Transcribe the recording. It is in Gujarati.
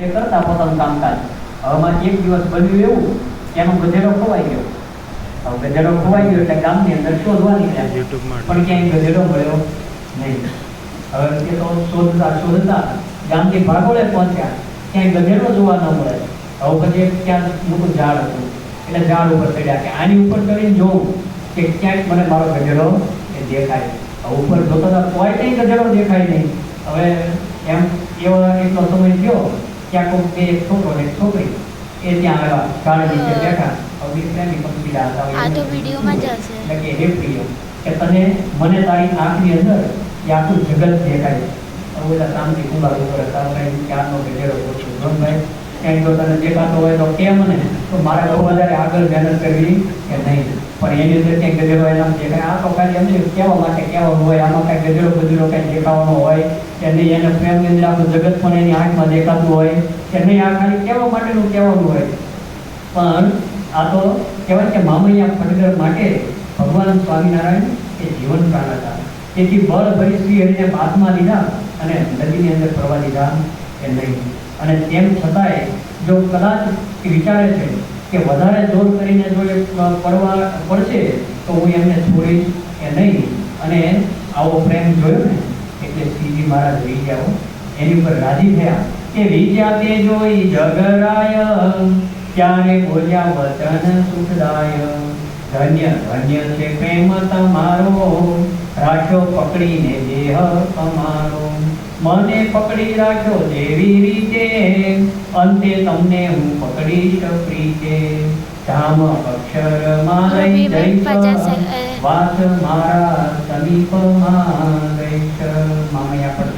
એ કરતા પોતાનું કામકાજ. હવેમાં એક દિવસ બન્યું એવું કે એનો ગધેડો ખોવાઈ ગયો. હવે ગધેડો ખોવાઈ ગયો એટલે ગામની અંદર શોધવા નીકળ્યા, પણ ક્યાંય ગધેડો મળ્યો નહીં. હવે એ તો શોધતા ગામથી ભાગોળે પહોંચ્યા, ક્યાંય ગધેડો જોવા ન મળે. હવે પછી ક્યાં મોટું ઝાડ હતું એટલે ઝાડ ઉપર ચડ્યા કે આની ઉપર ચડીને જોઉં કે ક્યાંક મને મારો ગધેડો એ દેખાય. હવે ઉપર જોતા કોઈ કંઈ ગધેડો દેખાય નહીં. હવે એમ એવો એટલો સમય થયો ક્યાંક બે એક છોકરો ને એક છોકરી એ ત્યાં આવ્યા, ઝાડ નીચે બેઠા. હવે પ્રેમી પંખીડા હતા. આ તો વિડીયોમાં જ હશે. એટલે કે હે પ્રિય, કે તને મને તારી આંખની અંદર એ આખું જગત દેખાય. હવે બધા શાંતિ કુંભાર ઉપર હતા, કઈ ક્યારનો ગધેડો પૂછ્યું ભાઈ ક્યાંય જો તને દેખાતો હોય તો કેમ ને, તો મારે બહુ વધારે આગળ મહેનત કરવી કે નહીં. પણ એની અંદર ક્યાંય ગધેડો એના દેખાય. આ તો ખાલી એમને કહેવા માટે કહેવાનું હોય, આમાં કાંઈ ગધેડો ગધેડો કાંઈ દેખાવાનો હોય કે નહીં. એને પ્રેમની અંદર આખું જગત પણ એની આંખમાં દેખાતું હોય કે નહીં. આ ખાલી કહેવા માટેનું કહેવાનું હોય. પણ આ તો કહેવાય કે મામૈયા ફટગર માટે ભગવાન સ્વામિનારાયણ એ જીવન પ્રાણ હતા. તેથી બળ ભરી શ્રી હરિને હાથમાં લીધા અને નદીની અંદર ફરવા દીધા કે નહીં. અને તેમ છતાંય જો કદાચ એ વિચારે છે કે વધારે જોર કરીને જો એ પડશે તો હું એમને છોડીશ કે નહીં. અને આવો પ્રેમ જોયો ને એટલે શ્રીજી મહારાજ રીજાઓ એની ઉપર રાજી થયા કે રીજા તે જોઈ જગરાય, ત્યારે બોલ્યા વચન સુખદાય. ધન્ય ધન્ય છે પ્રેમ તમારો, રાખ્યો પકડીને દેહ તમારો. મને પકડી રાખ્યો જેવી રીતે, અંતે તમને હું પકડીશ પ્રીતે. ધામ અક્ષરમાં રહી જઈશ, વાત મારા સમીપમાં રહીશ. મામૈયા ફટગર